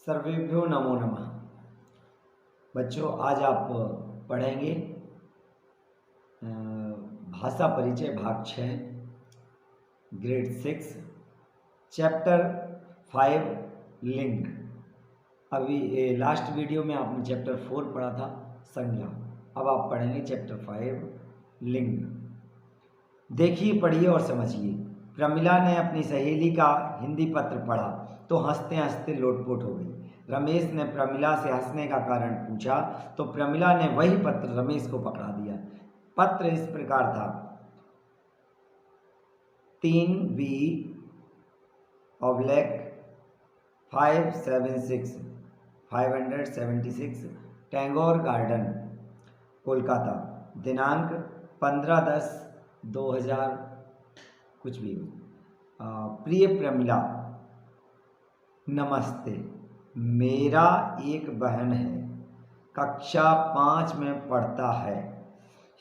सर्वेभ्यो नमो नमः। बच्चों, आज आप पढ़ेंगे भाषा परिचय भाग 6 ग्रेड 6 चैप्टर 5 लिंग। अभी लास्ट वीडियो में आपने चैप्टर 4 पढ़ा था संज्ञा। अब आप पढ़ेंगे चैप्टर 5 लिंग। देखिए, पढ़िए और समझिए। प्रमिला ने अपनी सहेली का हिंदी पत्र पढ़ा तो हंसते हंसते लोटपोट हो गई। रमेश ने प्रमिला से हंसने का कारण पूछा तो प्रमिला ने वही पत्र रमेश को पकड़ा दिया। पत्र इस प्रकार था: 3B / 576 टैगोर गार्डन, कोलकाता, दिनांक 15/10/2000 कुछ भी हो। प्रिय प्रमिला, नमस्ते। मेरा एक बहन है, कक्षा 5 में पढ़ता है,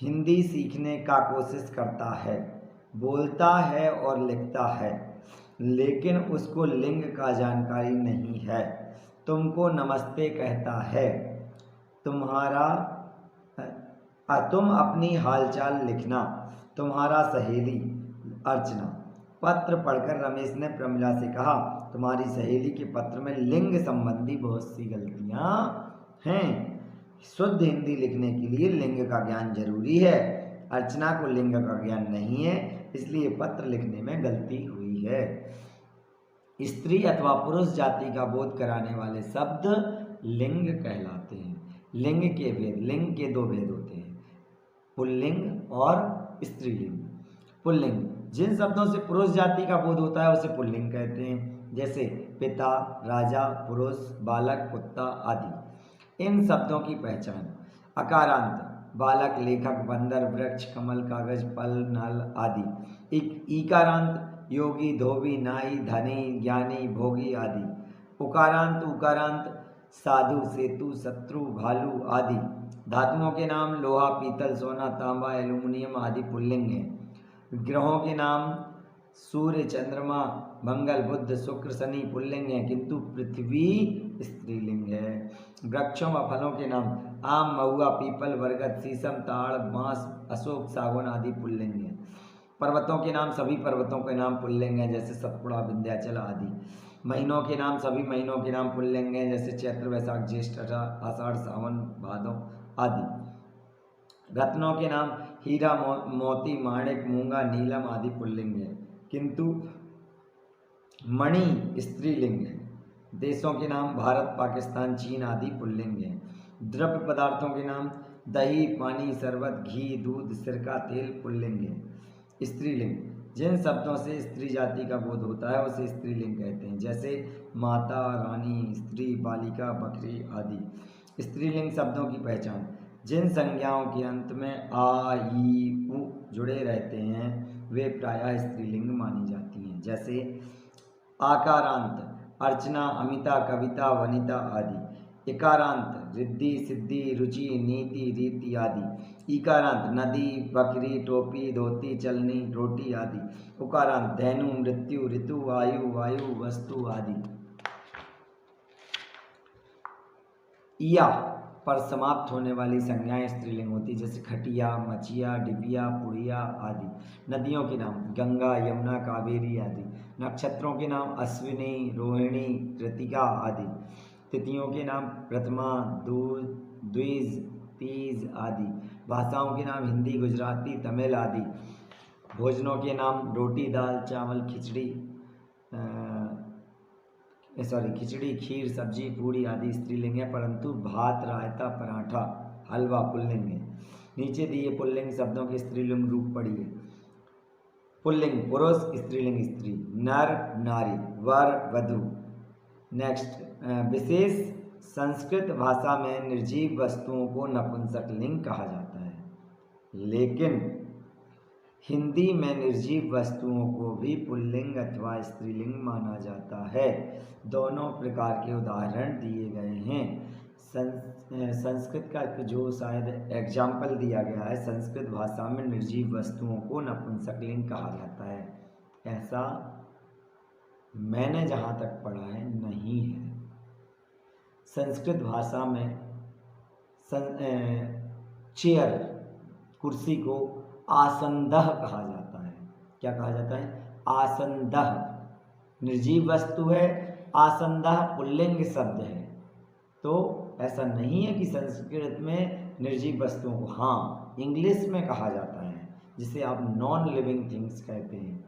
हिंदी सीखने का कोशिश करता है, बोलता है और लिखता है, लेकिन उसको लिंग का जानकारी नहीं है। तुमको नमस्ते कहता है। तुम अपनी हालचाल लिखना। तुम्हारा सहेली अर्चना। पत्र पढ़कर रमेश ने प्रमिला से कहा, तुम्हारी सहेली के पत्र में लिंग संबंधी बहुत सी गलतियां हैं। शुद्ध हिंदी लिखने के लिए लिंग का ज्ञान जरूरी है। अर्चना को लिंग का ज्ञान नहीं है, इसलिए पत्र लिखने में गलती हुई है। स्त्री अथवा पुरुष जाति का बोध कराने वाले शब्द लिंग कहलाते हैं। लिंग के 2 भेद होते हैं, पुल्लिंग और स्त्रीलिंग। पुल्लिंग जिन शब्दों से पुरुष जाति का बोध होता है उसे पुल्लिंग कहते हैं, जैसे पिता, राजा, पुरुष, बालक, कुत्ता आदि। इन शब्दों की पहचान: अकारांत बालक, लेखक, बंदर, वृक्ष, कमल, कागज, फल, नल आदि। ईकारांत योगी, धोबी, नाई, धनी, ज्ञानी, भोगी आदि। उकारांत साधु, सेतु, शत्रु, भालू आदि। धातुओं के नाम लोहा, पीतल, सोना, तांबा, एल्यूमिनियम आदि पुल्लिंग हैं। ग्रहों के नाम सूर्य, चंद्रमा, मंगल, बुध, शुक्र, शनि पुल्लिंग हैं, किंतु पृथ्वी स्त्रीलिंग है। वृक्षों व फलों के नाम आम, महुआ, पीपल, बरगद, शीशम, ताड़, बांस, अशोक, सागौन आदि पुल्लिंग हैं। पर्वतों के नाम सभी पर्वतों के नाम पुल्लिंग हैं, जैसे सतपुड़ा, विंध्याचल आदि। महीनों के नाम सभी महीनों के नाम पुल्लिंग हैं, जैसे चैत्र, वैशाख, ज्येष्ठ, आषाढ़, सावन, भादौ आदि। रत्नों के नाम हीरा, मोती, माणिक, मूंगा, नीलम आदि पुल्लिंग है, किंतु मणि स्त्रीलिंग है। देशों के नाम भारत, पाकिस्तान, चीन आदि पुल्लिंग है। द्रव्य पदार्थों के नाम दही, पानी, शरबत, घी, दूध, सिरका, तेल पुल्लिंग है। स्त्रीलिंग जिन शब्दों से स्त्री जाति का बोध होता है उसे स्त्रीलिंग कहते हैं, जैसे माता, रानी, स्त्री, बालिका, बकरी आदि। स्त्रीलिंग शब्दों की पहचान: जिन संज्ञाओं के अंत में आ, ई, उ जुड़े रहते हैं वे प्रायः स्त्रीलिंग मानी जाती हैं, जैसे आकारांत अर्चना, अमिता, कविता, वनिता आदि। इकारांत रिद्धि, सिद्धि, रुचि, नीति, रीति आदि। ईकारांत नदी, बकरी, टोपी, धोती, चलनी, रोटी आदि। उकारांत धैनु, मृत्यु, ऋतु, वायु, वस्तु आदि। या पर समाप्त होने वाली संज्ञाएं स्त्रीलिंग होती, जैसे खटिया, मचिया, डिबिया, पुड़िया आदि। नदियों के नाम गंगा, यमुना, कावेरी आदि। नक्षत्रों के नाम अश्विनी, रोहिणी, कृतिका आदि। तिथियों के नाम प्रथमा, द्विज, तीज आदि। भाषाओं के नाम हिंदी, गुजराती, तमिल आदि। भोजनों के नाम रोटी, दाल, चावल, खिचड़ी, खीर, सब्जी, पूड़ी आदि स्त्रीलिंग है, परंतु भात, रायता, पराठा, हलवा पुल्लिंग है। नीचे दिए पुल्लिंग शब्दों के स्त्रीलिंग रूप पढ़िए। पुल्लिंग पुरुष, स्त्रीलिंग स्त्री, नर, नारी, वर, वधू। नेक्स्ट, विशेष संस्कृत भाषा में निर्जीव वस्तुओं को नपुंसक लिंग कहा जाता है, लेकिन हिंदी में निर्जीव वस्तुओं को भी पुल्लिंग अथवा स्त्रीलिंग माना जाता है। दोनों प्रकार के उदाहरण दिए गए हैं। संस्कृत का जो शायद एग्जाम्पल दिया गया है, संस्कृत भाषा में निर्जीव वस्तुओं को नपुंसक लिंग कहा जाता है, ऐसा मैंने जहाँ तक पढ़ा है नहीं है। संस्कृत भाषा में चेयर कुर्सी को आसंदह कहा जाता है। क्या कहा जाता है? आसंदह। निर्जीव वस्तु है, आसंदह पुल्लिंग शब्द है। तो ऐसा नहीं है कि संस्कृत में निर्जीव वस्तुओं को, हाँ इंग्लिश में कहा जाता है जिसे आप नॉन लिविंग थिंग्स कहते हैं।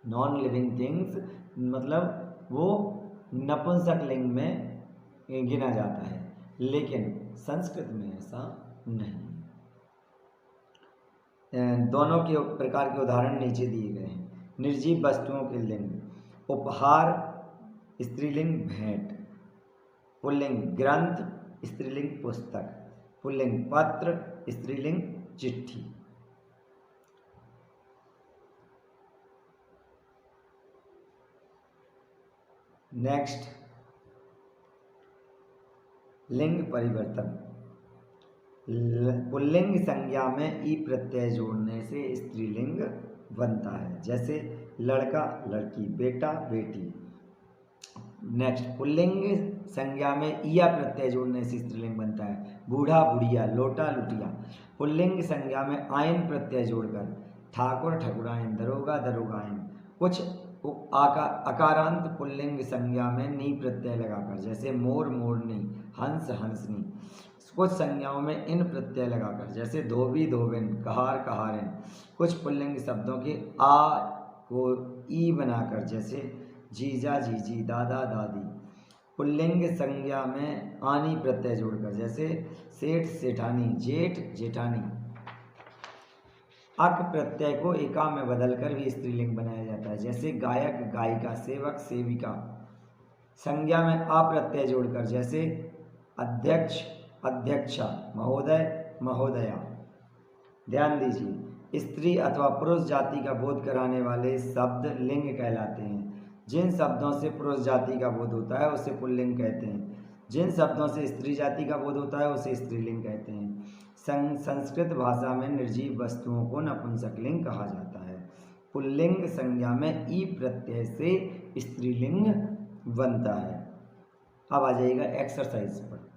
नॉन लिविंग थिंग्स मतलब वो नपुंसक लिंग में गिना जाता है, लेकिन संस्कृत में ऐसा नहीं। दोनों के प्रकार के उदाहरण नीचे दिए गए हैं। निर्जीव वस्तुओं के लिंग: उपहार स्त्रीलिंग भेंट, पुल्लिंग ग्रंथ स्त्रीलिंग पुस्तक, पुल्लिंग पत्र स्त्रीलिंग चिट्ठी। नेक्स्ट, लिंग परिवर्तन। पुल्लिंग संज्ञा में ई प्रत्यय जोड़ने से स्त्रीलिंग बनता है, जैसे लड़का लड़की, बेटा बेटी। नेक्स्ट, पुल्लिंग संज्ञा में ईया प्रत्यय जोड़ने से स्त्रीलिंग बनता है, बूढ़ा बुढ़िया, लोटा लुटिया। पुल्लिंग संज्ञा में आयन प्रत्यय जोड़कर ठाकुर ठकुराइन, दरोगा दरोगाइन। कुछ अकारांत पुल्लिंग संज्ञा में नी प्रत्यय लगाकर, जैसे मोर मोरनी, हंस हंसनी। कुछ संज्ञाओं में इन प्रत्यय लगाकर, जैसे धोबी धोबिन, कहार कहारिन। कुछ पुल्लिंग शब्दों के आ को ई बनाकर, जैसे जीजा जीजी, दादा दादी। पुल्लिंग संज्ञा में आनी प्रत्यय जोड़कर, जैसे सेठ सेठानी, जेठ जेठानी। अक प्रत्यय को एका में बदलकर भी स्त्रीलिंग बनाया जाता है, जैसे गायक गायिका, सेवक सेविका। संज्ञा में आ प्रत्यय जोड़कर, जैसे अध्यक्ष अध्यक्षा, महोदय महोदया। ध्यान दीजिए, स्त्री अथवा पुरुष जाति का बोध कराने वाले शब्द लिंग कहलाते हैं। जिन शब्दों से पुरुष जाति का बोध होता है उसे पुल्लिंग कहते हैं, जिन शब्दों से स्त्री जाति का बोध होता है उसे स्त्रीलिंग कहते हैं। संस्कृत भाषा में निर्जीव वस्तुओं को नपुंसकलिंग कहा जाता है। पुल्लिंग संज्ञा में ई प्रत्यय से स्त्रीलिंग बनता है। अब आ जाएगा एक्सरसाइज पर।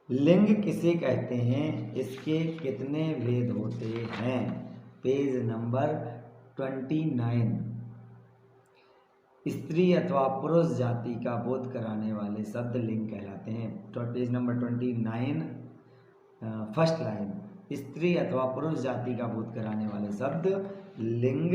लिंग किसे कहते हैं, इसके कितने भेद होते हैं? Page number 29। स्त्री अथवा पुरुष जाति का बोध कराने वाले शब्द लिंग कहलाते हैं। पेज नंबर 29 फर्स्ट लाइन, स्त्री अथवा पुरुष जाति का बोध कराने वाले शब्द लिंग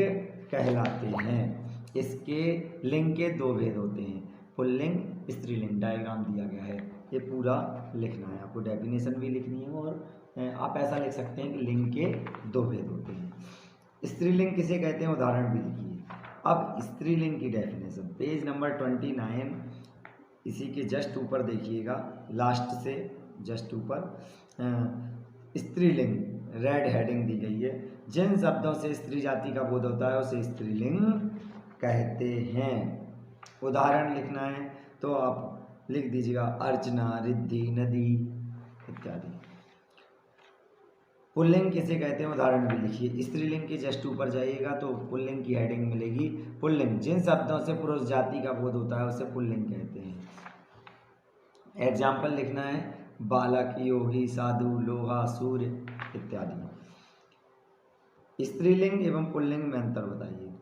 कहलाते हैं। इसके लिंग के दो भेद होते हैं, पुल्लिंग स्त्रीलिंग। डायग्राम दिया गया है, ये पूरा लिखना है आपको, डेफिनेशन भी लिखनी है। और आप ऐसा लिख सकते हैं कि लिंग के दो भेद होते हैं। स्त्रीलिंग किसे कहते हैं, उदाहरण भी लिखिए। अब स्त्रीलिंग की डेफिनेशन पेज नंबर 29, इसी के जस्ट ऊपर देखिएगा, लास्ट से जस्ट ऊपर स्त्रीलिंग रेड हेडिंग दी गई है। जिन शब्दों से स्त्री जाति का बोध होता है उसे स्त्रीलिंग कहते हैं। उदाहरण लिखना है तो आप लिख दीजिएगा अर्चना, रिद्धि, नदी इत्यादि। पुल्लिंग किसे कहते हैं, उदाहरण भी लिखिए। स्त्रीलिंग के जस्ट ऊपर जाइएगा तो पुल्लिंग की हेडिंग मिलेगी, पुल्लिंग। जिन शब्दों से पुरुष जाति का बोध होता है उसे पुल्लिंग कहते हैं। एग्जाम्पल लिखना है, बालक, योगी, साधु, लोहा, सूर्य इत्यादि। स्त्रीलिंग एवं पुल्लिंग में अंतर बताइए।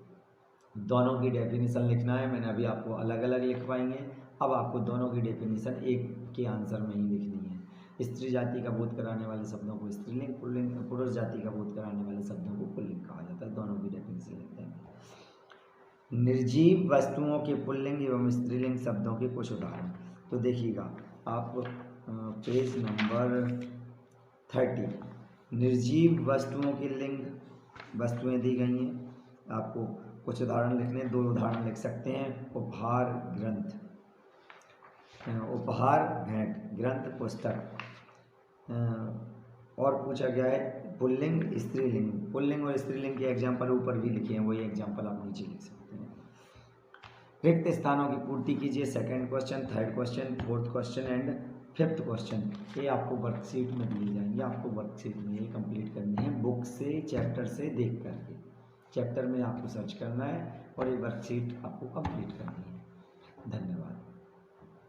दोनों की डेफिनेशन लिखना है, मैंने अभी आपको अलग अलग लिखवाएंगे। अब आपको दोनों की डेफिनेशन एक के आंसर में ही लिखनी है। स्त्री जाति का बोध कराने वाले शब्दों को स्त्रीलिंग, पुल्लिंग पुरुष जाति का बोध कराने वाले शब्दों को पुल्लिंग कहा जाता है। दोनों की डेफिनेशन लिखते हैं। निर्जीव वस्तुओं के पुल्लिंग एवं स्त्रीलिंग शब्दों के कुछ उदाहरण तो देखिएगा आप, पेज नंबर 30। निर्जीव वस्तुओं के लिंग, वस्तुएं दी गई हैं, आपको कुछ उदाहरण लिखने, दो उदाहरण लिख सकते हैं। उपहार ग्रंथ, उपहार भेंट, ग्रंथ पुस्तक। और पूछा गया है पुल्लिंग स्त्रीलिंग। पुल्लिंग और स्त्रीलिंग के एग्जाम्पल ऊपर भी लिखे हैं, वही एग्जाम्पल आप नीचे लिख सकते हैं। रिक्त स्थानों की पूर्ति कीजिए। Second question, third question, fourth question and fifth question ये आपको वर्कशीट में दिए जाएंगे। आपको वर्कशीट में ये कंप्लीट करनी है, बुक से चैप्टर से देख करके। चैप्टर में आपको सर्च करना है और ये वर्कशीट आपको कंप्लीट करनी है। धन्यवाद।